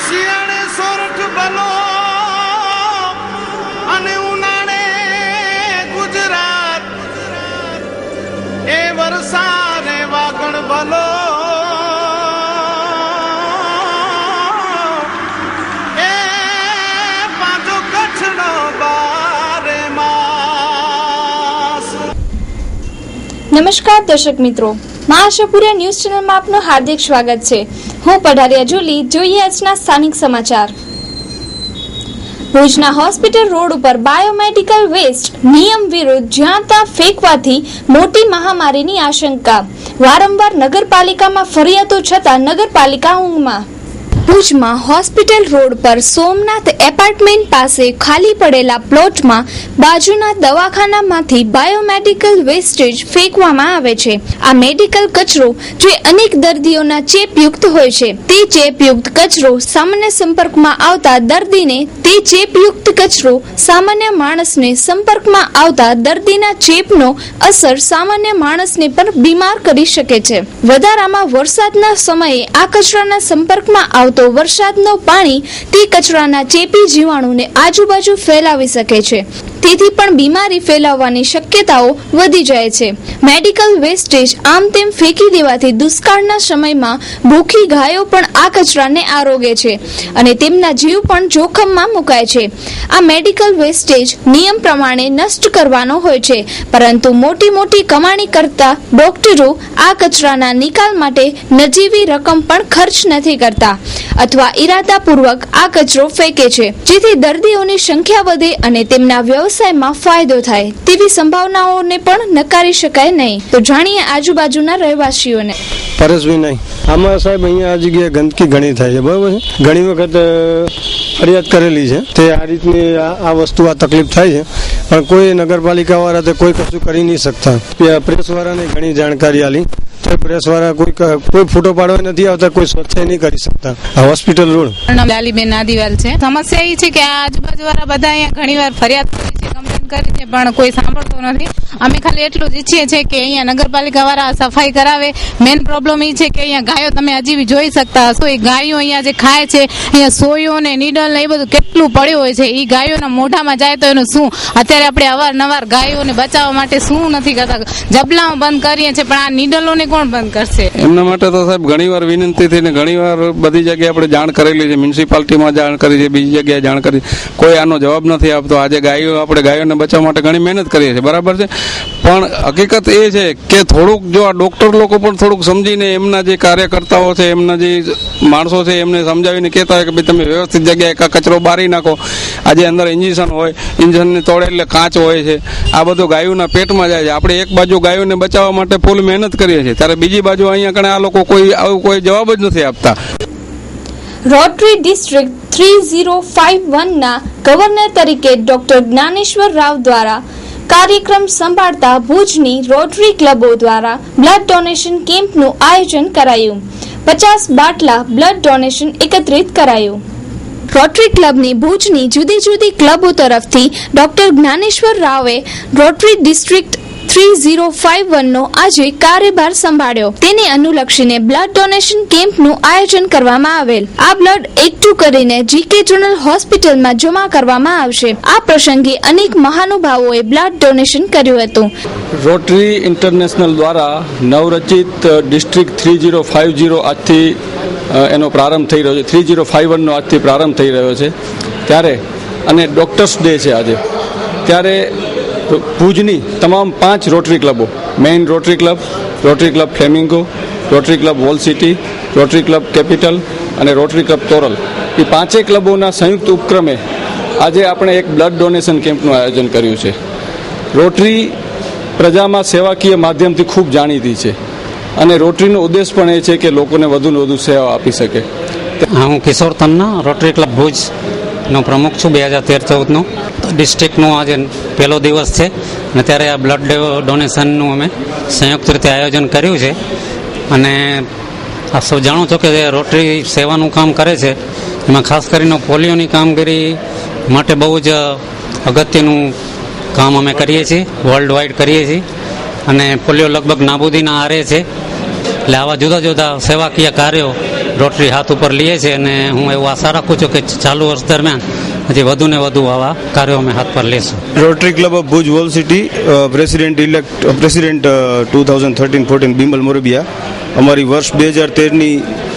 શિયાળે સોરઠ ભલો અને ઉનાળે ગુજરાત એ વરસાદે વાગણ ભલો એ પાછો કચ્છનો બારે માસ। નમસ્કાર દર્શક મિત્રો, મા આશાપુરા ન્યૂઝ ચેનલમાં આપનું હાર્દિક સ્વાગત છે। હું પઢારિયા જુલી। જોઈએ આજના સ્થાનિક સમાચાર। ભુજના હોસ્પિટલ રોડ ઉપર બાયોમેડિકલ વેસ્ટ નિયમ વિરુદ્ધ જ્યાં ત્યાં ફેંકવાથી મોટી મહામારીની આશંકા। વારંવાર નગરપાલિકામાં ફરિયાદો છતાં નગરપાલિકા ઊંઘમાં। ભુજમાં હોસ્પિટલ રોડ પર સોમનાથ એપાર્ટમેન્ટ પાસે ખાલી પડેલા પ્લોટમાં બાજુના દવાખાનામાંથી બાયોમેડિકલ વેસ્ટેજ ફેંકવામાં આવે છે। આ મેડિકલ કચરો જે અનેક દર્દીઓના ચેપયુક્ત હોય છે, તે ચેપયુક્ત કચરો સામાન્ય સંપર્કમાં આવતા દર્દીને સામાન્ય માણસને સંપર્કમાં આવતા દર્દીના ચેપનો અસર સામાન્ય માણસને પણ બીમાર કરી શકે છે। વધારામાં વરસાદના સમયે આ કચરાના સંપર્કમાં આવતો વરસાદનું પાણી તે કચરાના ચેપી જીવાણુને આજુબાજુ ફેલાવી શકે છે, તેથી પણ બીમારી ફેલાવવાની શક્યતાઓ વધી જાય છે। મેડિકલ વેસ્ટેજ આમ તેમ ફેંકી દેવાથી દુષ્કાળના સમયમાં ભૂખી ગાયો પણ આ કચરાને આરોગે છે અને તેમના જીવ પણ જોખમમાં મુકાય છે। આ મેડિકલ વેસ્ટેજ નિયમ પ્રમાણે નષ્ટ કરવાનો હોય છે, પરંતુ મોટી મોટી કમાણી કરતા ડોક્ટરો આ કચરાના નિકાલ માટે નજીવી રકમ પણ ખર્ચ નથી કરતા અથવા ઈરાદાપૂર્વક આ કચરો ફેંકે છે, જેથી દર્દીઓની સંખ્યા વધે અને તેમના વ્યવસાયમાં ફાયદો થાય તેવી સંભાવનાઓને પણ નકારી શકાય નહીં। તો જાણીએ આજુબાજુના રહેવાસીઓને। પરેશભાઈ નહીં, આમાં સાહેબ અહીંયા આ જગ્યાએ ગંદકી ઘણી થાય છે, બરાબર છે। ઘણી વખત ફરિયાદ કરેલી છે તે આ રીતની આ વસ્તુ આ તકલીફ થાય છે, પણ કોઈ નગરપાલિકા વાળા તે કોઈ કશું કરી નહીં શકતા। પ્રેસ વાળાને ઘણી જાણકારી આલી તો પ્રેસ વાળા કોઈ ફોટો પાડવા નથી આવતા, કોઈ સ્વચ્છતા નહીં કરી શકતા। આ હોસ્પિટલ રોડ લાલીબેન આદિવાલ છે। સમસ્યા એ છે કે આ આજુબાજુ વાળા બધા અહીંયા ઘણી વાર ફરિયાદ કરી છે, કમ્પ્લેન કરી છે, પણ કોઈ સાંભળતો નથી। અમે ખાલી એટલું જ ઈચ્છીએ છીએ કે અહીંયા નગરપાલિકા વાળા સફાઈ કરાવે। મેઇન પ્રોબ્લેમ એ છે કે અહીંયા ગાયો તમે હજી જોઈ શકતા હશો, એ ગાયો અહીંયા જે ખાય છે, અહીંયા સોયો ને નીડલ ને એ બધું કેટલું પડ્યું હોય છે, એ ગાયોના મોઢામાં જાય તો એનું શું? અત્યારે આપણે અવારનવાર ગાયોને બચાવવા માટે શું નથી કરતા? જબલાઓ બંધ કરીએ છીએ, પણ આ નીડલોને કોણ બંધ કરશે? એમના માટે તો સાહેબ ઘણી વાર વિનંતી થઈને ઘણી વાર બધી જગ્યાએ આપણે જાણ કરેલી છે, મ્યુનિસિપાલિટીમાં જાણ કરી છે, બીજી જગ્યાએ જાણ કરી, કોઈ આનો જવાબ નથી આપતો। આજે આપણે ગાયોને બચાવવા માટે ઘણી મહેનત કરીએ છીએ, બરાબર છે, પણ હકીકત એ છે કે થોડુંક જો આ ડોક્ટર લોકો પણ થોડુંક સમજીને એમના જે કાર્યકર્તાઓ છે, એમના જે માણસો છે, એમને સમજાવીને કહેતા હોય કે ભાઈ તમે વ્યવસ્થિત જગ્યાએ કચરો બારી નાખો। આજે અંદર ઇન્જેક્શન હોય, ઇન્જેક્શનને તોડે એટલે કાચ હોય છે, આ બધું ગાયોના પેટમાં જાય છે। આપણે એક બાજુ ગાયોને બચાવવા માટે ફૂલ મહેનત કરીએ છીએ, ત્યારે બીજી બાજુ અહીંયા કણે આ લોકો કોઈ જવાબ જ નથી આપતા। રોટરી ડિસ્ટ્રિક્ટ 3051 ના ગવર્નર તરીકે ડોક્ટર જ્ઞાનેશ્વર રાવ દ્વારા કાર્યક્રમ સંભાળતા ભુજની રોટરી ક્લબો દ્વારા બ્લડ ડોનેશન કેમ્પનું આયોજન કરાયું। 50 બાટલા બ્લડ ડોનેશન એકત્રિત કરાયું। રોટરી ક્લબની ભુજની જુદી જુદી ક્લબો તરફથી ડોક્ટર જ્ઞાનેશ્વર રાવે રોટરી ડિસ્ટ્રિક્ટ 3051 નો આજે કાર્યભાર સંભાળ્યો। તેને અનુલક્ષીને બ્લડ ડોનેશન કેમ્પનું આયોજન કરવામાં આવેલ। આ બ્લડ એકઠું કરીને જીકે જનરલ હોસ્પિટલમાં જમા કરવામાં આવશે। આ પ્રસંગે અનેક મહાનુભાવોએ બ્લડ ડોનેશન કર્યું હતું। રોટરી ઇન્ટરનેશનલ દ્વારા નવરચિત ડિસ્ટ્રિક્ટ 3050 આજથી એનો પ્રારંભ થઈ રહ્યો છે, 3051 નો આજથી પ્રારંભ થઈ રહ્યો છે, ત્યારે અને ડોક્ટર્સ ડે છે આજે, ત્યારે ભુજની તમામ 5 રોટરી ક્લબો, main Rotary club Flamingo, Rotary club wall city, Rotary club capital અને રોટરી ક્લબ તોરલ, એ 5 ક્લબોના સંયુક્ત ઉપક્રમે આજે આપણે એક બ્લડ ડોનેશન કેમ્પનું આયોજન કર્યું છે। રોટરી પ્રજામાં સેવાકીય માધ્યમથી ખૂબ જાણીતી છે અને રોટરીનો ઉદ્દેશ પણ એ છે કે લોકોને વધુને વધુ સેવા આપી શકે। હું કિશોર તન્ના, રોટરી ક્લબ ભુજનો પ્રમુખ છું। 2013-14નો ડિસ્ટ્રિક્ટનો આજે પહેલો દિવસ છે અને ત્યારે આ બ્લડ ડોનેશનનું અમે સંયુક્ત રીતે આયોજન કર્યું છે। અને આપ સૌ જાણો છો કે રોટરી સેવાનું કામ કરે છે, એમાં ખાસ કરીને પોલિયોની કામગીરી માટે બહુ જ અગત્યનું કામ અમે કરીએ છીએ, વર્લ્ડ વાઇડ કરીએ છીએ, અને પોલિયો લગભગ નાબૂદીના આરે છે। એટલે આવા જુદા જુદા સેવાકીય કાર્યો રોટરી હાથ ઉપર લઈએ છીએ અને હું એવું આશા રાખું છું કે ચાલુ વર્ષ દરમિયાન હજી વધુ ને વધુ આવા કાર્યો અમે હાથ પર લેશું. Rotary club of Bhuj wall city president 2013-14 Bimal Morbiya. અમારી વર્ષ 2013ની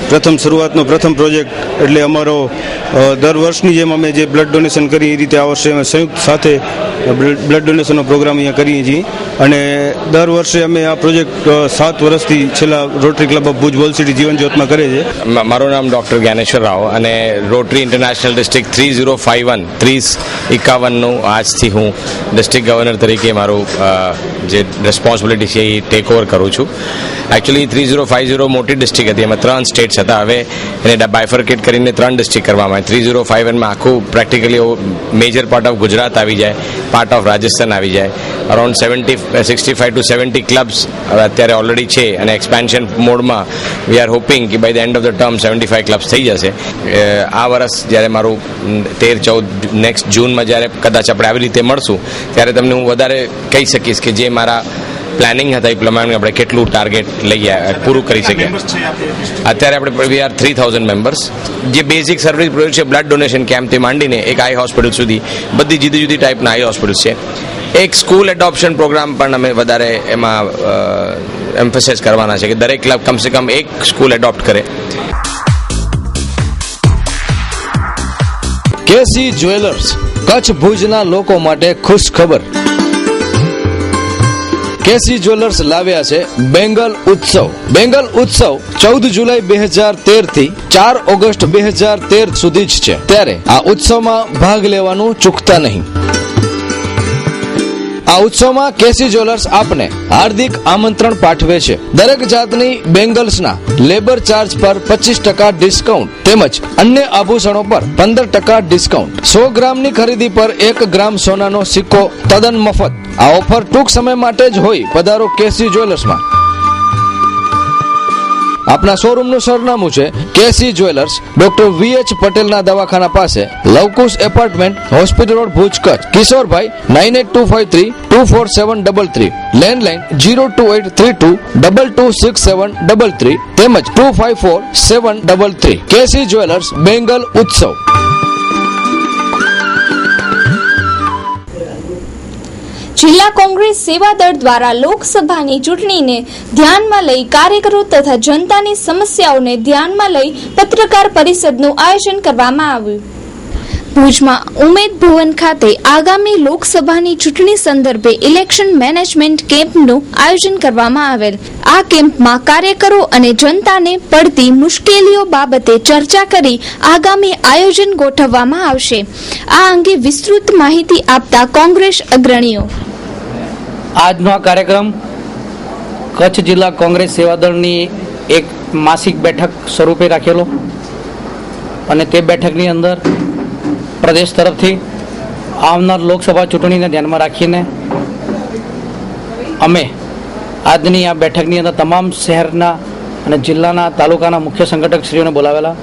પ્રથમ શરૂઆતનો પ્રથમ પ્રોજેક્ટ એટલે અમારો દર વર્ષની જેમ અમે જે બ્લડ ડોનેશન કરીએ એ રીતે આ વર્ષે અમે સંયુક્ત સાથે બ્લડ ડોનેશનનો પ્રોગ્રામ અહીંયા કરીએ છીએ અને દર વર્ષે અમે આ પ્રોજેક્ટ 7 વર્ષથી છેલ્લા rotary club of Bhuj wall city જીવન જ્યોતમાં કરે છે. મારું નામ ડૉક્ટર જ્ઞાનેશ્વર રાવ અને રોટરી ઇન્ટરનેશનલ ડિસ્ટ્રિક્ટ 3051નું આજથી હું ડિસ્ટ્રિક્ટ ગવર્નર તરીકે મારું જે રેસ્પોન્સિબિલિટી છે એ ટેક ઓવર કરું છું. એકચ્યુઅલી 3050 મોટી ડિસ્ટ્રિક્ટ હતી, એમાં 3 સ્ટેટ્સ હતા. હવે એને બાયફર્કેટ કરીને 3 ડિસ્ટ્રિક્ટ કરવામાં આવે. 3051માં આખું practically major part of Gujarat આવી જાય, પાર્ટ ઓફ રાજસ્થાન આવી જાય. અરાઉન્ડ 65 to 70 ક્લબ્સ અત્યારે ઓલરેડી છે અને એક્સપેન્શન મોડમાં વી આર હોપિંગ કે by the end of the term 75 clubs થઈ જશે. આ વર્ષ જ્યારે મારું 13-14 નેક્સ્ટ જૂનમાં જ્યારે કદાચ આપણે આવી રીતે મળશું ત્યારે તમને હું વધારે કહી શકીશ કે જે મારા પ્લાનિંગ હતા એ પ્રમાણે આપણે કેટલું ટાર્ગેટ લઈ પૂરું કરી શકીએ. અત્યારે આપણે વી આર 3000 મેમ્બર્સ. જે બેઝિક સર્વિસ પ્રોવાઈડ છે બ્લડ ડોનેશન કેમ્પથી માંડીને એક આઈ હોસ્પિટલ સુધી બધી જુદી જુદી ટાઈપના આઈ હોસ્પિટલ છે. એક સ્કૂલ એડોપ્શન પ્રોગ્રામ પણ અમે વધારે એમાં એમ્ફેસાઇઝ કરવાના છે કે દરેક ક્લબ કમસે કમ એક સ્કૂલ એડોપ્ટ કરે. કેસી જ્વેલર્સ, કચ્છ ભુજના લોકો માટે ખુશ ખબર. કેસી જ્વેલર્સ લાવ્યા છે બેંગલ ઉત્સવ. બેંગલ ઉત્સવ 14 જુલાઈ 2013 થી 4 ઓગસ્ટ 2013 સુધી જ છે. ત્યારે આ ઉત્સવમાં ભાગ લેવાનું ચૂકતા નહીં. આ ઉત્સવમાં કેસી જ્વેલર્સ આપને હાર્દિક આમંત્રણ પાઠવે છે. દરેક જાતની બેંગલ્સના લેબર ચાર્જ પર 25% ડિસ્કાઉન્ટ તેમજ અન્ય આભૂષણો પર 15% ડિસ્કાઉન્ટ. 100 ગ્રામની ખરીદી પર 1 ગ્રામ સોનાનો સિક્કો તદ્દન મફત. આ ઓફર ટૂંક સમય માટે જ હોય. પધારો કેસી જ્વેલર્સમાં. આપના શોરૂમનું સરનામું છે કેસી જ્વેલર્સ, ડોક્ટર VH પટેલના દવાખાના પાસે, Lavkush apartment, hospital road, Bhuj, Kutch. Kishorbhai 9825324733, landline 02832226733 તેમજ 254733. કેસી જ્વેલર્સ બેંગલ ઉત્સવ. જિલ્લા કોંગ્રેસ સેવા દળ દ્વારા લોકસભાની ચૂંટણીને ધ્યાનમાં લઈ કાર્યકરો તથા જનતાની સમસ્યાઓને ધ્યાનમાં લઈ પત્રકાર પરિષદનું આયોજન કરવામાં આવ્યું. ભુજમાં ઉમેદ ભવન ખાતે આગામી લોકસભાની ચૂંટણી સંદર્ભે ઇલેક્શન મેનેજમેન્ટ કેમ્પનું આયોજન કરવામાં આવેલ. આ કેમ્પમાં કાર્યકરો અને જનતાને પડતી મુશ્કેલીઓ બાબતે ચર્ચા કરી આગામી આયોજન ગોઠવવામાં આવશે. આ અંગે વિસ્તૃત માહિતી આપતા કોંગ્રેસ અગ્રણીઓ. આજનો આ કાર્યક્રમ કચ્છ જિલ્લા કોંગ્રેસ સેવાદળની એક માસિક બેઠક સ્વરૂપે રાખેલો અને તે બેઠકની અંદર પ્રદેશ તરફથી આવનાર લોકસભા ચૂંટણીને ધ્યાનમાં રાખીને અમે આજની આ બેઠકની અંદર તમામ શહેરના અને જિલ્લાના તાલુકાના મુખ્ય સંગઠક શ્રીઓને બોલાવેલા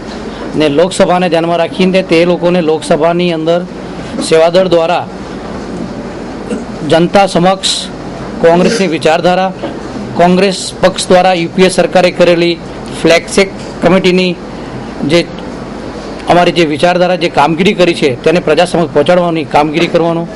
ને લોકસભાને ધ્યાનમાં રાખીને તે લોકોને લોકસભાની અંદર સેવાદળ દ્વારા જનતા સમક્ષ કોંગ્રેસની વિચારધારા, કોંગ્રેસ પક્ષ દ્વારા UPA સરકારે કરેલી ફ્લેગચેક કમિટીની જે અમારી જે વિચારધારા જે કામગીરી કરી છે તેને પ્રજા સમક્ષ પહોંચાડવાની કામગીરી કરવાનું.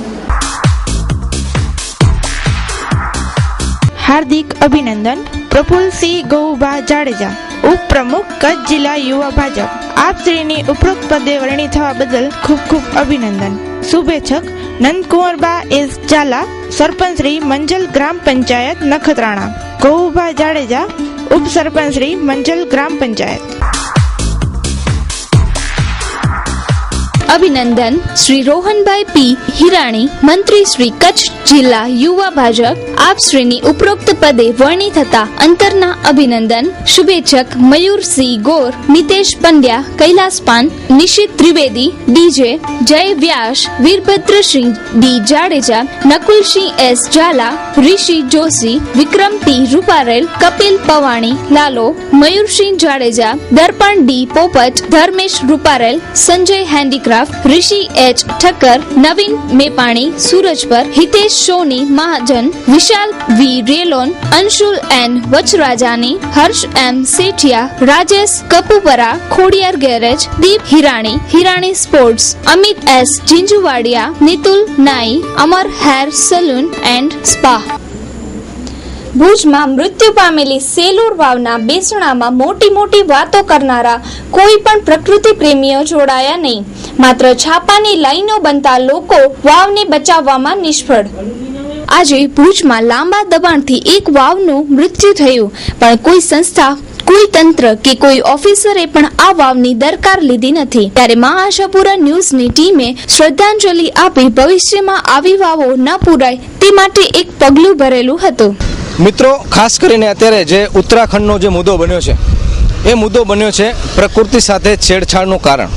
હાર્દિક અભિનંદન. પ્રફુલ્લસિંહ ગૌભા જાડેજા, ઉપપ્રમુખ કચ્છ જિલ્લા યુવા ભાજપ. આપ શ્રીની ઉપરોક્ત પદે વરણી થવા બદલ ખૂબ ખૂબ અભિનંદન. શુભેચ્છક નંદકુંવરબા S ઝાલા, સરપંચ શ્રી મંજલ ગ્રામ પંચાયત નખત્રાણા. ગૌભા જાડેજા, ઉપસરપંચ શ્રી મંજલ ગ્રામ પંચાયત. અભિનંદન શ્રી રોહનભાઈ P હિરાણી, મંત્રી શ્રી કચ્છ જિલ્લા યુવા ભાજપ. આપ શ્રીની ઉપરોક્ત પદે વરણી થતા અંતરના અભિનંદન. શુભેચ્છક મયુરસિંહ ગોર, નિતેશ પંડ્યા, કૈલાસ પાન, નિશિત ત્રિવેદી, DJ જય વ્યાસ, વીરભદ્રસિંહ D જાડેજા, નકુલસિંહ S ઝાલા, ઋષિ જોશી, વિક્રમ T રૂપારેલ, કપિલ પવાણી, લાલો, મયુરસિંહ જાડેજા, દર્પણ D પોપટ, ધર્મેશ રૂપારેલ, સંજય હેન્ડીક્રાફ્ટ, ઋષિ H ઠક્કર, નવીન મેપાણી સુરજપર, હિતેશ સોની મહાજન, વિશાલ વિશાલ વી રેલોન, અંશુલ એન વચરાજાની, હર્ષ એમ સેઠિયા, રાજેશ કપુપરા, ખોડિયાર ગેરેજ, દીપ હિરાણી, હિરાણી સ્પોર્ટ્સ, અમિત એસ જીંજુવાડિયા, નિતુલ નાઈ, અમર હેર સલૂન એન્ડ સ્પા. ભુજમાં મૃત્યુ પામેલી સેલુર વાવના બેસણામાં મોટી વાતો કરનારા કોઈ પણ પ્રકૃતિ પ્રેમીઓ જોડાયા નહીં. માત્ર છાપાની લાઈનો બનતા લોકો વાવને બચાવવામાં નિષ્ફળ. આજે ભુજમાં લાંબા દબાણથી એક વાવનું મૃત્યુ થયું, પણ કોઈ સંસ્થા, કોઈ તંત્ર કે કોઈ ઓફિસરે પણ આ વાવની દરકાર લીધી નથી. ત્યારે મહાઆશાપુરા ન્યૂઝની ટીમે શ્રદ્ધાંજલિ આપી ભવિષ્યમાં આવી વાવો ન પુરાય તે માટે એક પગલું ભરેલું હતું. મિત્રો, ખાસ કરીને અત્યારે જે ઉત્તરાખંડનો જે મુદ્દો બન્યો છે, એ મુદ્દો બન્યો છે પ્રકૃતિ સાથે છેડછાડનું કારણ.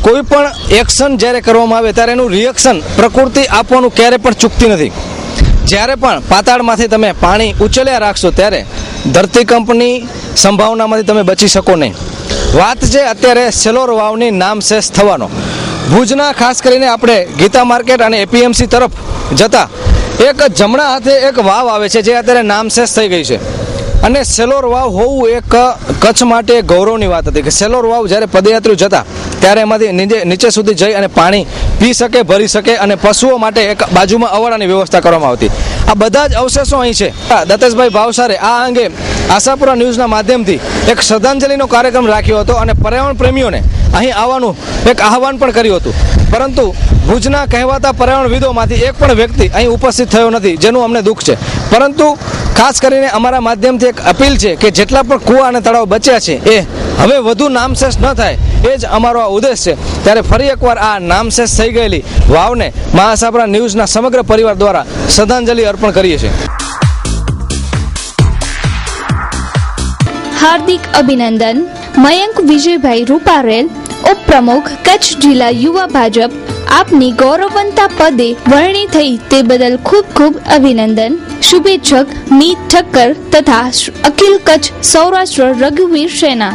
કોઈ પણ એક્શન જ્યારે કરવામાં આવે ત્યારે એનું રિએક્શન પ્રકૃતિ આપવાનું ક્યારે પણ ચૂકતી નથી. જ્યારે પણ પાતાળમાંથી તમે પાણી ઉછળ્યા રાખશો ત્યારે ધરતીકંપની સંભાવનામાંથી તમે બચી શકો નહીં. વાત છે અત્યારે સેલોર વાવની નામશેષ થવાનો. ભુજના ખાસ કરીને આપણે ગીતા માર્કેટ અને એપીએમસી તરફ જતા એક જમણા હાથે એક વાવ આવે છે જે અત્યારે નામશેષ થઈ ગઈ છે. અને સેલોર વાવ હોવું એક કચ્છ માટે ગૌરવની વાત હતી કે સેલોર વાવ જ્યારે પદયાત્રીઓ જતા ત્યારે એમાંથી નીચે સુધી જઈ અને પાણી પી શકે, ભરી શકે અને પશુઓ માટે એક બાજુમાં અવાડાની વ્યવસ્થા કરવામાં આવતી. આ બધા જ અવશેષો અહીં છે. દત્તેશભાઈ ભાવસારે આ અંગે આશાપુરા ન્યૂઝના માધ્યમથી એક શ્રદ્ધાંજલિનો કાર્યક્રમ રાખ્યો હતો અને પર્યાવરણ પ્રેમીઓને અહીં આવવાનું એક આહવાન પણ કર્યું હતું. પરંતુ ભુજના કહેવાતા પર્યાવરણવિદોમાંથી એક પણ વ્યક્તિ અહીં ઉપસ્થિત થયો નથી, જેનું અમને દુઃખ છે. પરંતુ ખાસ કરીને અમારા માધ્યમથી એક અપીલ છે કે જેટલા પણ કૂવા અને તળાવ બચ્યા છે એ હવે વધુ નામશેષ ન થાય, એ જ અમારો આ ઉદ્દેશ છે. ત્યારે ફરી એકવાર આ નામશેષ થઈ ગયેલી વાવને મહાઆશાપુરા ન્યૂઝના સમગ્ર પરિવાર દ્વારા શ્રદ્ધાંજલિ અર્પણ કરીએ છીએ. હાર્દિક અભિનંદન. મયંક વિજયભાઈ રૂપારેલ, ઉપપ્રમુખ, કચ્છ જિલ્લા યુવા ભાજપ, આપની ગૌરવવંતા પદે વરણી થઈ તે બદલ ખૂબ અભિનંદન. શુભેચ્છક મીત ઠક્કર તથા અખિલ કચ્છ સૌરાષ્ટ્ર રઘુવીર સેના.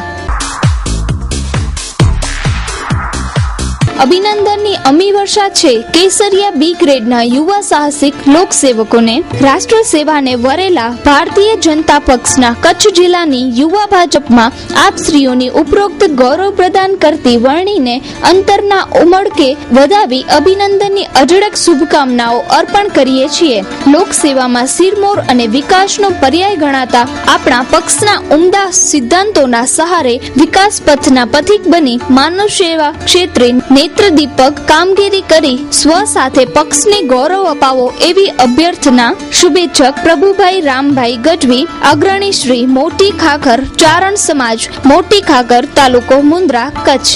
અભિનંદનની અમી વર્ષા છે કેસરિયા બી ગ્રેડના યુવા સાહસિક લોકસેવકોને. રાષ્ટ્ર સેવાને વરેલા ભારતીય જનતા પક્ષના કચ્છ જિલ્લાની યુવા ભાજપમાં આપશ્રીઓની ઉપરોક્ત ગૌરવ પ્રદાન કરતી વરણીને અંતરના ઉમળકે વધાવી અભિનંદનની અઢળક શુભકામનાઓ અર્પણ કરીએ છીએ. લોકસેવામાં સિરમોર અને વિકાસનો પર્યાય ગણાતા આપણા પક્ષના ઉમદા સિદ્ધાંતોના સહારે વિકાસ પથના પથિક બની માનવ સેવા ક્ષેત્રે નેત્રદીપક કામગીરી કરી સ્વ સાથે પક્ષને ગૌરવ અપાવો એવી અભ્યર્થના. શુભેચ્છક પ્રભુભાઈ રામભાઈ ગઢવી, અગ્રણી શ્રી મોટી ખાખર ચારણ સમાજ, મોટી ખાખર, તાલુકો મુન્દ્રા, કચ્છ.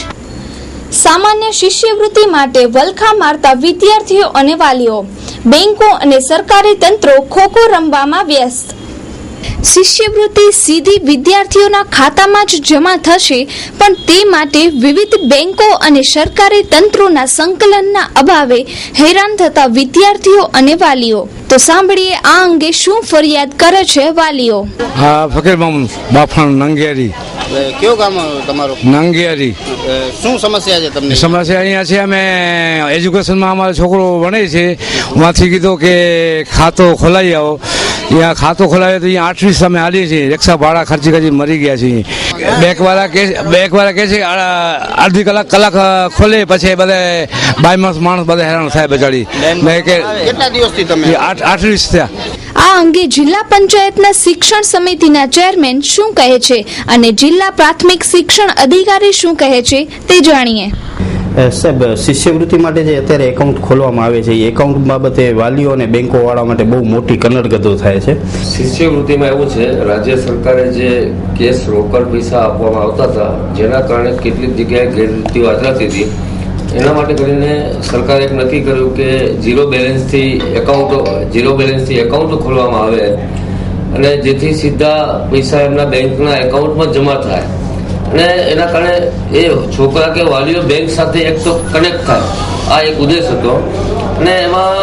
સામાન્ય શિષ્યવૃત્તિ માટે વલખા મારતા વિદ્યાર્થીઓ અને વાલીઓ. બેંકો અને સરકારી તંત્રો ખોખો રમવામાં વ્યસ્ત. શિષ્યવૃત્તિ સીધી વિદ્યાર્થીઓના ખાતામાં જ જમા થશે, પણ તે માટે વિવિધ બેંકો અને સરકારી તંત્રોના સંકલનના અભાવે હેરાન થતા વિદ્યાર્થીઓ અને વાલીઓ. તો સાંભળીએ આ અંગે શું ફરિયાદ કરે છે વાલીઓ. હા, ફકીર મામૂદ બાફણ નંગિયારી. કયો ગામ તમારો? નંગિયારી. શું સમસ્યા છે તમને? સમસ્યા અહીંયા છે, અમે એજ્યુકેશનમાં અમારો છોકરો ભણે છે, ત્યાંથી કીધું કે ખાતો ખોલાવી આવો. અહીંયા ખાતું ખોલાવે તો અહીંયા 8 વીસ અમે આલીએ છીએ, રિક્ષા ભાડા ખર્ચી કરી મરી ગયા છીએ. બેંકવાળા કહે છે અડધી કલાક ખોલે, પછી બધા બાયમાસ માણસ બધા હેરાન થાય બચાડી. કેટલા દિવસથી તમે? 8 વીસ થયા. આ અંગે જિલ્લા પંચાયતના શિક્ષણ સમિતિના ચેરમેન શું કહે છે અને જિલ્લા પ્રાથમિક શિક્ષણ અધિકારી શું કહે છે તે જાણીએ. સાહેબ, શિષ્યવૃત્તિ માટે જે અત્યારે એકાઉન્ટ ખોલવામાં આવે છે એ એકાઉન્ટ બાબતે વાલીઓ અને બેંકો વાળા માટે બહુ મોટી કનડગતો થાય છે. શિષ્યવૃત્તિમાં એવું છે, રાજ્ય સરકારે જે કેશ રોકડ પૈસા આપવામાં આવતા હતા, જેના કારણે કેટલીક જગ્યાએ ગેરરીતિઓ આચરાતી હતી, એના માટે કરીને સરકારે એક નક્કી કર્યું કે ઝીરો બેલેન્સથી એકાઉન્ટો ખોલવામાં આવે અને જેથી સીધા પૈસા એમના બેંકના એકાઉન્ટમાં જમા થાય અને એના કારણે એ છોકરા કે વાલીઓ બેંક સાથે એક તો કનેક્ટ થાય. આ એક ઉદ્દેશ હતો અને એમાં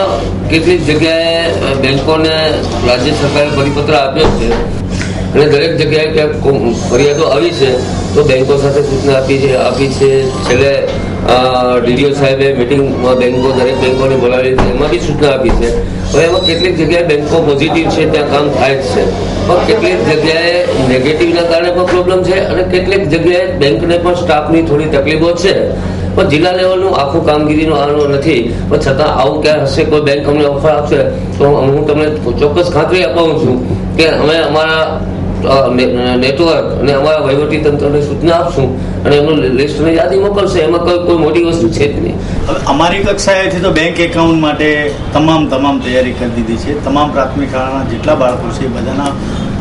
કેટલીક જગ્યાએ બેંકોને રાજ્ય સરકારે પરિપત્ર આપ્યો છે અને દરેક જગ્યાએ ક્યાંક ફરિયાદો આવી છે તો બેંકો સાથે સૂચના આપી છે. છેલ્લે ડીડીઓ સાહેબે મિટિંગમાં દરેક બેંકોને બોલાવી એમાં બી સૂચના આપી છે. હવે એમાં કેટલીક જગ્યાએ બેંકો પોઝિટિવ છે ત્યાં કામ થાય જ છે, પણ કેટલીક જગ્યાએ નેગેટિવના કારણે પણ પ્રોબ્લેમ છે અને કેટલીક જગ્યાએ બેંકને પણ સ્ટાફની થોડી તકલીફો છે. પણ જિલ્લા લેવલનું આખું કામગીરીનો આનો નથી, પણ છતાં આવું ક્યાં હશે કોઈ બેંક અમને ઓફર આપશે તો હું તમને ચોક્કસ ખાતરી અપાવું છું કે અમે અમારા નેટવર્ક અને અમારા વહીવટી તંત્રને સૂચના આપશું અને એમનું લિસ્ટની યાદી મોકલશે. એમાં કોઈ મોટી વસ્તુ છે જ નહીં. હવે અમારી કક્ષાએથી તો બેંક એકાઉન્ટ માટે તમામ તૈયારી કરી દીધી છે. તમામ પ્રાથમિક શાળાના જેટલા બાળકો છે એ બધાના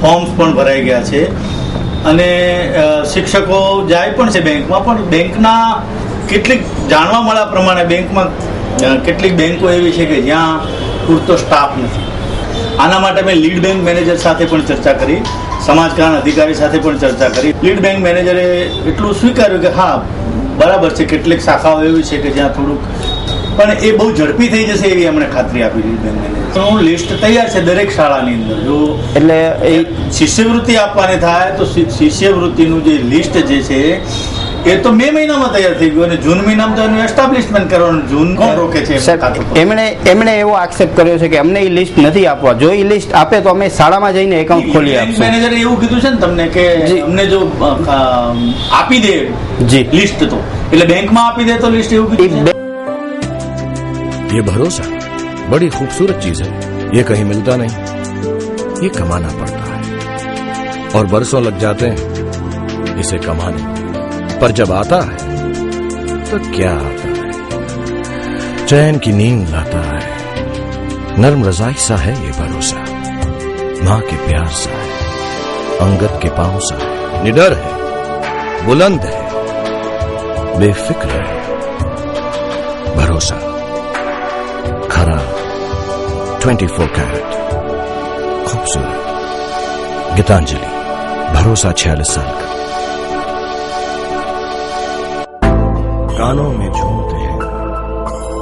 ફોર્મ્સ પણ ભરાઈ ગયા છે અને શિક્ષકો જાય પણ છે બેંકમાં, પણ બેંકના કેટલીક જાણવા મળ્યા પ્રમાણે બેંકમાં કેટલીક બેંકો એવી છે કે જ્યાં પૂરતો સ્ટાફ નથી. આના માટે મેં લીડ બેંક મેનેજર સાથે પણ ચર્ચા કરી, સમાજ કલ્યાણ અધિકારી સાથે પણ ચર્ચા કરી. લીડ બેંક મેનેજરે એટલું સ્વીકાર્યું કે હા બરાબર છે, કેટલીક શાખાઓ એવી છે કે જ્યાં થોડુંક, પણ એ બહુ ઝડપી થઈ જશે એવી અમને ખાતરી આપી લીડ બેંક મેનેજર. લિસ્ટ તૈયાર છે દરેક શાળાની અંદર. જો એટલે એ શિષ્યવૃત્તિ આપવાની થાય તો શિષ્યવૃત્તિનું જે લિસ્ટ જે છે એ તો મે મહિનામાં તૈયાર થઈ ગયું અને જૂન મહિનામાં તો એનું એસ્ટાબ્લિશમેન્ટ કરવાનું. જૂન કોણ રોકે છે? એમણે એવો આક્ષેપ કર્યો છે કે અમને એ લિસ્ટ નથી આપવા, જો એ લિસ્ટ આપે તો અમે શાળામાં જઈને એકાઉન્ટ ખોલી આપશું. મેનેજરે એવું કીધું છે ને તમને કે અમને જો આપી દે લિસ્ટ તો એટલે બેંકમાં આપી દે તો લિસ્ટ, એવું કીધું છે. ये भरोसा बड़ी खूबसूरत चीज है, ये कहीं मिलता नहीं, ये कमाना पड़ता है और बरसों लग जाते हैं इसे कमाने, पर जब आता है तो क्या आता है, चैन की नींद लाता है, नर्म रजाई सा है ये भरोसा, माँ के प्यार सा है, अंगद के पांव सा है, निडर है, बुलंद है, बेफिक्र है, भरोसा खरा 24 कैरेट खूबसूरत. गीतांजलि, भरोसा 46 साल का. कानों में झूमते हैं,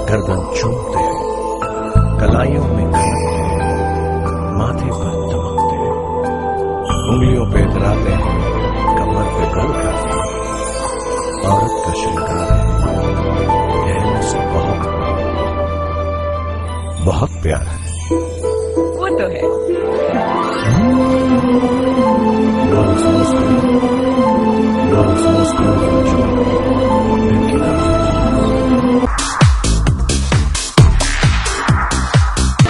गर्दन चूमते हैं, कलाइयों में कलम है, माथे पर दमकते हैं, उंगलियों पे इतराते हैं, कमर पे गल करते हैं. औरत का श्रृंगार है, गहनों से बहुत प्यार है. वो तो है.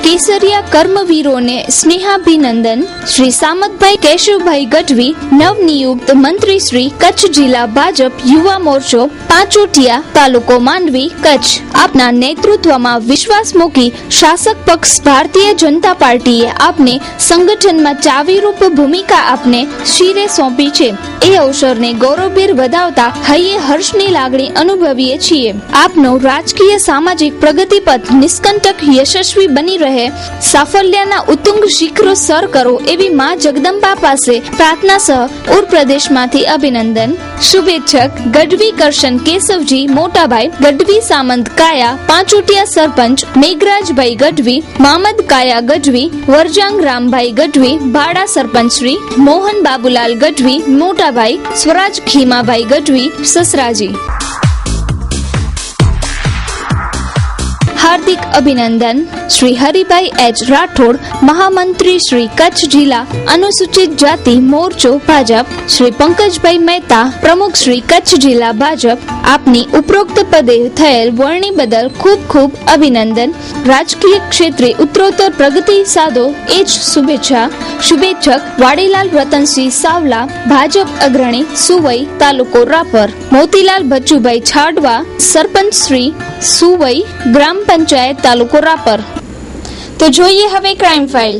કેસરિયા કર્મવીરોને સ્નેહાભિનંદન. શ્રી સામતભાઈ કેશવભાઈ ગઢવી, નવનિયુક્ત મંત્રી શ્રી, કચ્છ જિલ્લા ભાજપ યુવા મોરચો, પાંચોટિયા, તાલુકો માંડવી, કચ્છ. આપના નેતૃત્વમાં વિશ્વાસ મૂકી શાસક પક્ષ ભારતીય જનતા પાર્ટીએ આપને સંગઠનમાં ચાવીરૂપ ભૂમિકા આપને શિરે સોંપી છે. એ અવસરને ગૌરવભેર વધાવતા હૈયે હર્ષની લાગણી અનુભવીએ છીએ. આપનો રાજકીય સામાજિક પ્રગતિપથ નિષ્કંટક યશસ્વી બની રહે, સાફલ્યના ઉત્તુંગ શિખરો સર કરો એવી માં જગદંબા પાસે પ્રાર્થના સહ ઉર પ્રદેશમાંથી અભિનંદન. શુભેચ્છક ગઢવી કરશન કેશવજી મોટાભાઈ, ગઢવી સામંત કાયા, પાંચોટિયા સરપંચ મેઘરાજભાઈ ગઢવી, મામદ કાયા ગઢવી, વરજાંગ રામભાઈ ગઢવી, ભાડા સરપંચ શ્રી મોહન બાબુલાલ ગઢવી મોટાભાઈ, સ્વરાજ ખીમાભાઈ ગઢવી સસરાજી. હાર્દિક અભિનંદન. શ્રી હરિભાઈ એચ રાઠોડ, મહામંત્રી શ્રી, કચ્છ જિલ્લા અનુસૂચિત જાતિ મોરચો ભાજપ. શ્રી પંકજભાઈ મહેતા, પ્રમુખ શ્રી, કચ્છ જિલ્લા ભાજપ. આપની ઉપરોક્ત પદે થયેલ વરણી બદલ ખૂબ ખૂબ અભિનંદન. રાજકીય ક્ષેત્રે ઉત્તરોત્તર પ્રગતિ સાધો એ જ શુભેચ્છા. શુભેચ્છક વાડીલાલ રતનસિંહ સાવલા, ભાજપ અગ્રણી, સુવઈ, તાલુકો રાપર. મોતીલાલ બચ્ચુભાઈ છાડવા, સરપંચ શ્રી, સુવઈ, ગ્રામ પંચાયત, તાલુકો રાપર. તો જોઈએ હવે ક્રાઇમ ફાઇલ.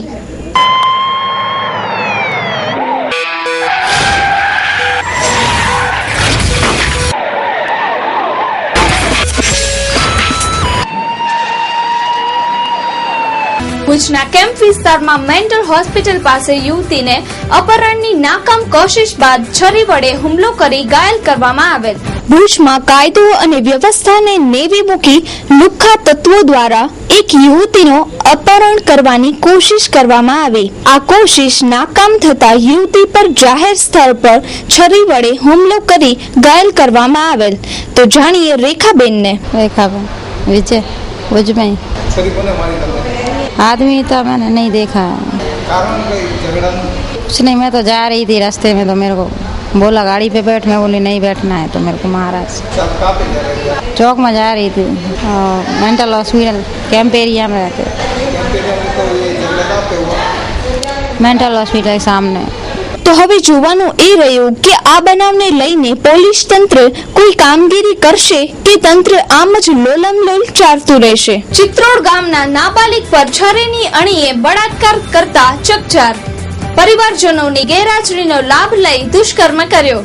ભુજના કેમ્પ વિસ્તારમાં મેન્ટલ હોસ્પિટલ પાસે યુવતીને અપહરણની નાકામ કોશિશ બાદ છરી વડે હુમલો કરી ઘાયલ કરવામાં આવેલ. ભુજમાં કાયદો અને વ્યવસ્થાને નેવે મૂકી લુખ્ખા તત્વો દ્વારા એક યુવતીનો અપહરણ કરવાની કોશિશ કરવામાં આવી. આ કોશિશ નાકામ થતા યુવતી પર જાહેર સ્થળ પર છરી વડે હુમલો કરી ઘાયલ કરવામાં આવેલ. તો જાણીએ રેખાબેનને. रेखाबेन विजय भुज में आदमी तो मैंने नहीं देखा है. कुछ नहीं, मैं तो जा रही थी रास्ते में तो मेरे को बोला गाड़ी पे बैठ, मैं बोली नहीं बैठना है तो मेरे को मारा. चौक में जा रही थी, मेंटल हॉस्पिटल कैंप एरिया में रहते, मेंटल हॉस्पिटल के सामने. તો હવે જોવાનું એ રહ્યું કે આ બનાવને લઈને પોલીસ તંત્ર કોઈ કામગીરી કરશે કે તંત્ર આમ જ લોલમલોલ ચાલતું રહેશે. ચિત્રોડ ગામના નાબાલિગ પર છરીની અણીએ બળાત્કાર કરતા ચકચાર. પરિવારજનોની ગેરહાજરીનો લાભ લઈ દુષ્કર્મ કર્યો.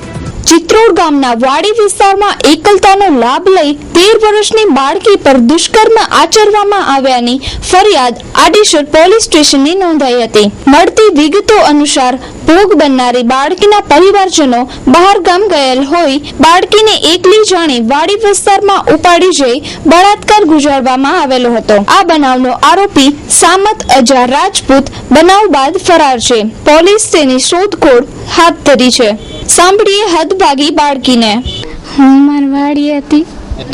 ચિત્રોડ ગામના વાડી વિસ્તારમાં એકલતાનો લાભ લઈ 13 વર્ષની બાળકી પર દુષ્કર્મ આચરવામાં આવ્યાની ફરિયાદ આડીસર પોલીસ સ્ટેશનની નોંધાઈ હતી. મળતી વિગતો અનુસાર ભોગ બનનારી બાળકીના પરિવારજનો બહાર ગામ ગયેલ હોય બાળકીને એકલી જાણી વાડી વિસ્તારમાં ઉપાડી જઈ બળાત્કાર ગુજારવામાં આવેલો હતો. આ બનાવનો આરોપી સામત અજા રાજપૂત બનાવ બાદ ફરાર છે. પોલીસ તેની શોધખોળ હાથ ધરી છે. સાંભળીએ હદભાગી બાળકીને. હું મારી વાડી હતી,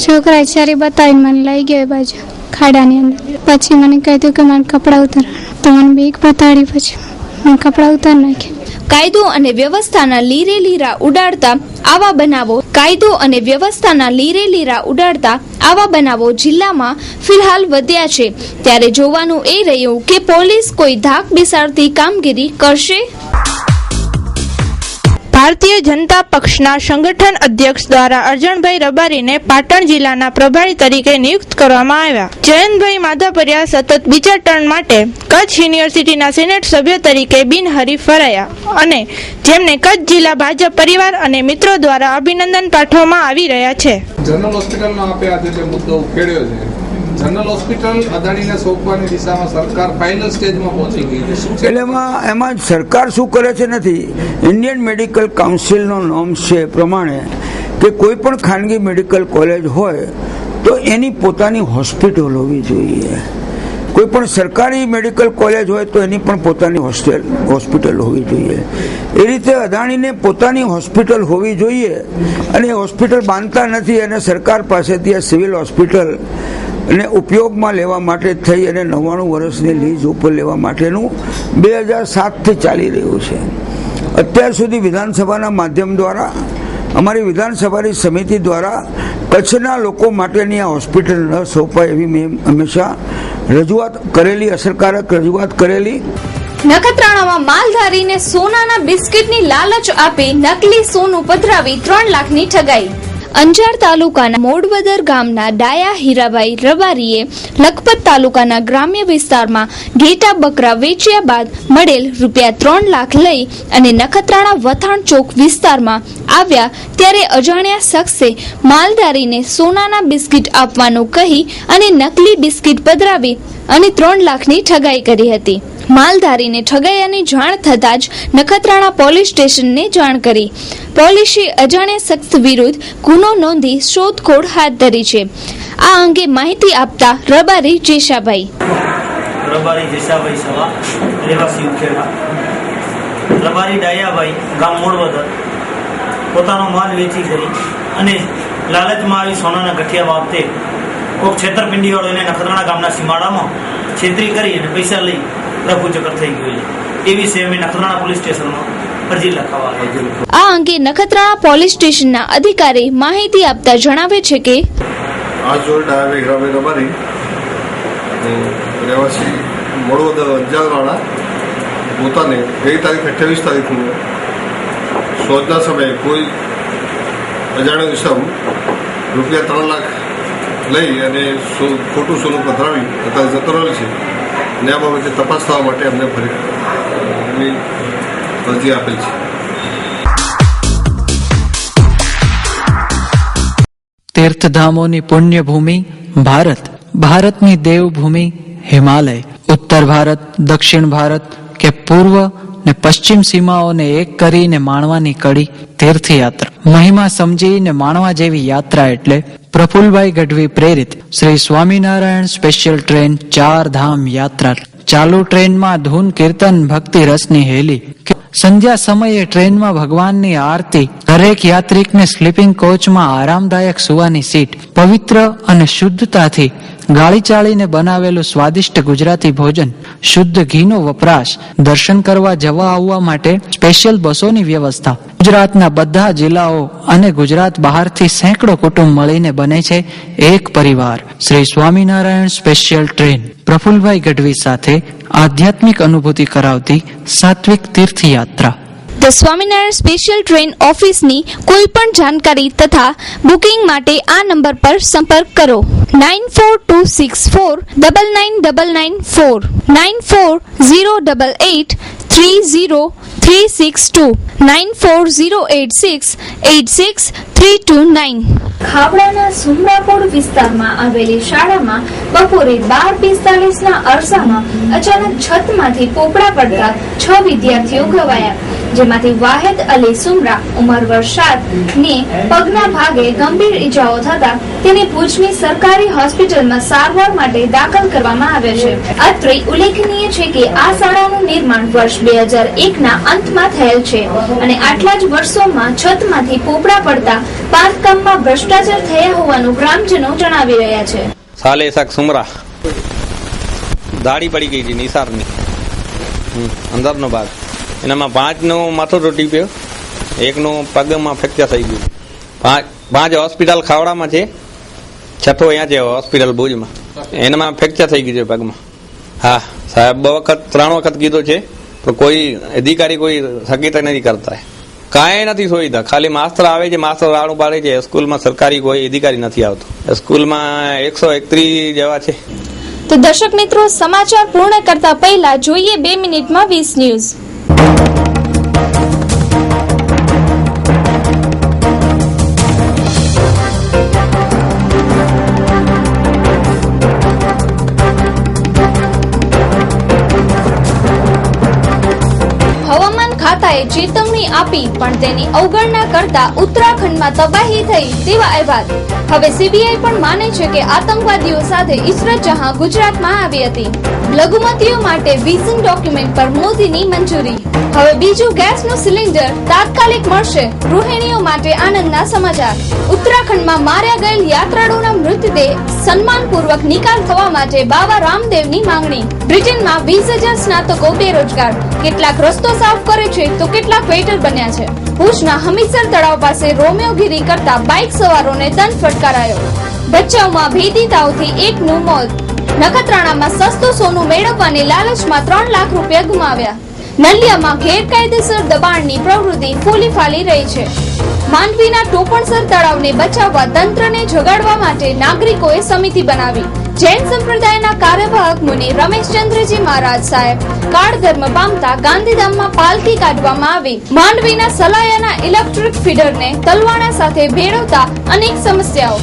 છોકરાએ છરી બતાવીને મને લઈ ગયો એ બાજુ ખાડાની અંદર. પછી મને કહ્યું કે મારે કપડાં ઉતાર, તો મને બીક બતાડી, પછી મેં કપડાં ઉતાર નાખ્યા. કાયદો અને વ્યવસ્થાના લીરે લીરા ઉડાડતા આવા બનાવો કાયદો અને વ્યવસ્થાના લીરે લીરા ઉડાડતા આવા બનાવો જિલ્લામાં ફિલહાલ વધ્યા છે. ત્યારે જોવાનું એ રહ્યું કે પોલીસ કોઈ ધાક બેસાડતી કામગીરી કરશે. ભારતીય જનતા પક્ષના સંગઠન અધ્યક્ષ દ્વારા અરજણભાઈ રબારીને પાટણ જિલ્લાના પ્રભારી તરીકે નિયુક્ત કરવામાં આવ્યા. જયંતભાઈ માધાપરિયા સતત બીજા ટર્મ માટે કચ્છ યુનિવર્સિટીના સિનેટ સભ્ય તરીકે બિનહરીફ ફરાયા અને જેમને કચ્છ જિલ્લા ભાજપ પરિવાર અને મિત્રો દ્વારા અભિનંદન પાઠવવામાં આવી રહ્યા છે. જનરલ હોસ્પિટલનો આપે આજે જે મુદ્દો ઉકેળ્યો છે, જનરલ હોસ્પિટલ અદાણીને સોંપવાની દિશામાં સરકાર ફાઇનલ સ્ટેજમાં પહોંચી ગઈ છે. શું છે એટલે એમાં સરકાર શું કરે છે નથી, ઇન્ડિયન મેડિકલ કાઉન્સિલનો નોર્મ્સ છે પ્રમાણે કે કોઈ પણ ખાનગી મેડિકલ કોલેજ હોય તો એની પોતાની હોસ્પિટલ હોવી જોઈએ. કોઈ પણ સરકારી મેડિકલ કોલેજ હોય તો એની પણ પોતાની હોસ્પિટલ હોવી જોઈએ. એ રીતે અદાણીને પોતાની હોસ્પિટલ હોવી જોઈએ અને હોસ્પિટલ બાંધતા નથી અને સરકાર પાસેથી આ સિવિલ હોસ્પિટલ અને ઉપયોગમાં લેવા માટે થઈ અને 99 વર્ષની લીઝ ઉપર લેવા માટેનું 2007થી ચાલી રહ્યું છે. અત્યાર સુધી વિધાનસભાના માધ્યમ દ્વારા અમારી વિધાનસભાની સમિતિ દ્વારા કચ્છના લોકો માટેની આ હોસ્પિટલ ન સોંપાય એવી મેં હંમેશા રજૂઆત કરેલી, અસરકારક રજૂઆત કરેલી. નખત્રાણામાં માલધારીને સોનાના બિસ્કિટની લાલચ આપી નકલી સોનું પધરાવી 3 લાખની ઠગાઈ. અંજાર તાલુકાના મોડવદર ગામના ડાયા હીરાભાઈ રબારીએ લખપત તાલુકાના ગ્રામ્ય વિસ્તારમાં ઘેટા બકરા વેચ્યા બાદ મળેલ રૂપિયા 3 લાખ લઈ અને નખત્રાણા વથાણ ચોક વિસ્તારમાં આવ્યા ત્યારે અજાણ્યા શખ્સે માલધારીને સોનાના બિસ્કિટ આપવાનું કહી અને નકલી બિસ્કિટ પધરાવી અને 3 લાખની ઠગાઈ કરી હતી. માલધારીને ઠગાયાની જાણ થતાં જ નખત્રાણા પોલીસ સ્ટેશનને જાણ કરી. પોલીસે અજાણ્યા શખ્સ વિરુદ્ધ ગુનો નોંધી શોધખોળ હાથ ધરી છે. આ અંગે માહિતી આપતા રબારી જેશાભાઈ. રબારી જેશાભાઈ સવા, રહેવાસી ઉખેડા. રબારી ડાયાભાઈ, ગામ મોડવદર, પોતાનો માલ વેચી કરી અને લાલચમાં આવી સોનાના ગઠિયા બાબતે કોઈક છેતરપિંડી વાળો એને નખત્રાણા ગામના સીમાડામાં છેતરી કરી અને પૈસા લઈ રફુચક્કર થઈ ગયું છે. એ વિશે અમે નખત્રાણા પોલીસ સ્ટેશનમાં અરજી લખાવવા. આ અંગે નખત્રાણા પોલીસ સ્ટેશનના અધિકારી માહિતી આપતા જણાવે છે કે આજરોજ ડાયાભાઈ હીરાભાઈ રબારી રહેવાસી મોડવદર અંજારવાળા પોતાને ગઈ તારીખ 28 તારીખનું શોધના સમયે કોઈ અજાણ્યો ઇસમ રૂપિયા 3 લાખ લઈ અને ખોટું સોનું પધરાવી અત્યારે જતો રહેલ છે અને આ બાબતે તપાસ થવા માટે અમને ફરી અરજી આપેલ છે. તીર્થધામોની પુણ્યભૂમિ ભારત, ભારતની દેવભૂમિ હિમાલય, ઉત્તર ભારત, દક્ષિણ ભારત, કે પૂર્વ ને પશ્ચિમ સીમાઓને એક કરીને માણવાની કડી તીર્થયાત્રા. મહિમા સમજીને માણવા જેવી યાત્રા એટલે પ્રફુલભાઈ ગઢવી પ્રેરિત શ્રી સ્વામિનારાયણ સ્પેશિયલ ટ્રેન 4 ધામ યાત્રા. ચાલુ ટ્રેનમાં ધૂન કીર્તન ભક્તિ રસની હેલી. સંધ્યા સમયે ટ્રેનમાં ભગવાનની આરતી. દરેક યાત્રિકને સ્લીપિંગ કોચમાં આરામદાયક સુવાની સીટ. પવિત્ર અને શુદ્ધતાથી ગાળી ચાળીને બનાવેલું સ્વાદિષ્ટ ગુજરાતી ભોજન. શુદ્ધ ઘીનો વપરાશ. દર્શન કરવા જવા આવવા માટે સ્પેશિયલ બસોની વ્યવસ્થા. ગુજરાતના બધા જિલ્લાઓ અને ગુજરાત બહારથી સેંકડો કુટુંબ મળીને બને છે એક પરિવાર. શ્રી સ્વામિનારાયણ સ્પેશિયલ ટ્રેન પ્રફુલભાઈ ગઢવી સાથે આધ્યાત્મિક અનુભૂતિ કરાવતી સાત્વિક તીર્થયાત્રા. ધ સ્વામિનારાયણ સ્પેશિયલ ટ્રેન ઓફિસની કોઈ પણ જાણકારી તથા બુકિંગ માટે આ નંબર પર સંપર્ક કરો 9426499994 9408830362 9408686329. ખાવડાના સુમરાપોળ વિસ્તારમાં આવેલી શાળામાં બપોરે 12:45 અરસામાં અચાનક છતમાંથી પોપડા પડતા 6 વિદ્યાર્થીઓ ઘવાયા, જેમાંથી વાહિદ અલી સુમરા ઉંમર વર્ષ 7 ને પગના ભાગે ગંભીર ઈજાઓ થતા તેને ભુજની સરકારી હોસ્પિટલમાં સારવાર માટે દાખલ કરવામાં આવ્યો છે. અત્રે ઉલ્લેખનીય છે કે આ શાળાનું નિર્માણ વર્ષ 2001ના અંતમાં થયેલ છે અને આટલા જ વર્ષોમાં છતમાંથી પોપડા પડતા બાંધકામમાં ભ્રષ્ટાચાર થયા હોવાનું ગ્રામજનો જણાવી રહ્યા છે. સાલે શાક સુમરા દાઢી પડી ગઈ હતી નિસારની અંદરનો ભાગ, એનામાં 5નો માથો તૂટી ગયો, 1નો પગમાં ફ્રેક્ચર થઈ ગયું. 5 હોસ્પિટલ ખાવડામાં છે, 6થો અહીંયા છે હોસ્પિટલ ભુજમાં, એનામાં ફ્રેક્ચર થઈ ગયું છે પગમાં. હા સાહેબ 2 વખત 3 વખત કીધું છે પણ કોઈ અધિકારી કોઈ સગીત નથી કરતા. કાંઈ નથી સુવિધા, ખાલી માસ્ટર આવે છે, માસ્ટર રાડું પાડે છે. સ્કૂલમાં સરકારી કોઈ અધિકારી નથી આવતો. સ્કૂલમાં 131 જેવા છે. તો દર્શક મિત્રો, સમાચાર પૂર્ણ કરતા પહેલા જોઈએ 2 મિનિટમાં 20 ન્યૂઝ. હવામાન ખાતાએ ચેતવણી આપી પણ તેની અવગણના કરતા ઉત્તરાખંડમાં તબાહી થઈ તેવા અહેવાલ. હવે સીબીઆઈ પણ માને છે કે આતંકવાદીઓ સાથે ઇશરત જહાં ગુજરાતમાં આવી હતી. લઘુમતીઓ માટે વિઝિંગ ડોક્યુમેન્ટ પર મોદીની મંજૂરી. હવે બીજું ગેસનું સિલિન્ડર તાત્કાલિક મળશે. ગૃહિણીઓ માટે આનંદના સમાચાર. ઉત્તરાખંડમાં માર્યા ગયેલ યાત્રાળુના મૃતદેહ સન્માનપૂર્વક નિકાલ થવા માટે બાબા રામદેવની માંગણી. બ્રિટનમાં 20,000 સ્નાતકો બેરોજગાર. કેટલાક રસ્તો સાફ કરે છે તો કેટલાક વેઇટર બન્યા છે. ભુજના હમીરસર તળાવ પાસે રોમિયોગીરી કરતા બાઇક સવારોને દંડ ફટકારાયો. ભચાઉમાં ભેદી તાવથી 1નું મોત. નખત્રાણામાં સસ્તું સોનું મેળવવાની લાલચમાં 3 લાખ રૂપિયા ગુમાવ્યા. નલિયામાં ગેરકાયદેસર દબાણની પ્રવૃત્તિ ફૂલી ફાલી રહી છે. માંડવીના ટોપણસર તળાવને બચાવવા તંત્રને જગાડવા માટે નાગરિકોએ સમિતિ બનાવી. જૈન સંપ્રદાયના કાર્યવાહક મુનિ રમેશચંદ્રજી મહારાજ સાહેબ કાળધર્મ પામતા ગાંધીધામમાં પાલખી કાઢવામાં આવી. માંડવીના સલાયાના ઇલેક્ટ્રિક ફીડરને તલવાણા સાથે ભેળવતા અનેક સમસ્યાઓ.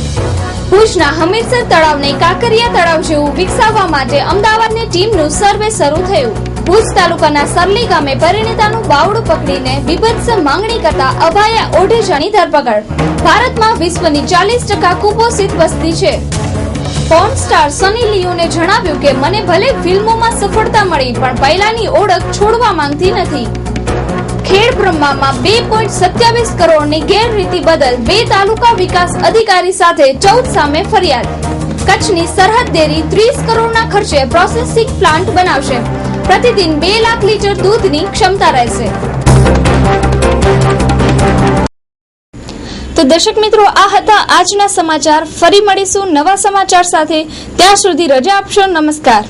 ભુજના હમીરસર તળાવને કાંકરિયા તળાવ જેવું વિકસાવવા માટે અમદાવાદની ટીમનું સર્વે શરૂ થયું. ભુજ તાલુકાના સરલી ગામે પરિણીતાનું બાવડું પકડીને બીભત્સ માંગણી કરતા અભાયા ઓઢેજાની ધરપકડ. ભારતમાં વિશ્વની 40% કુપોષિત વસ્તી છે. પોર્ન સ્ટાર સની લિયોને જણાવ્યું કે મને ભલે ફિલ્મોમાં સફળતા મળી પણ પહેલાની ઓળખ છોડવા માંગતી નથી. ખેડબ્રહ્મામાં 2.27 કરોડની ગેરરીતિ બદલ 2 તાલુકા વિકાસ અધિકારી સાથે 14 સામે ફરિયાદ. કચ્છની સરહદ ડેરી 30 કરોડના ખર્ચે પ્રોસેસિંગ પ્લાન્ટ બનાવશે. પ્રતિદિન 2 લાખ લીટર દૂધની ક્ષમતા રહેશે. તો દર્શક મિત્રો, આ હતા આજના સમાચાર. ફરી મળીશું નવા સમાચાર સાથે. ત્યાં સુધી રજા આપશો. નમસ્કાર.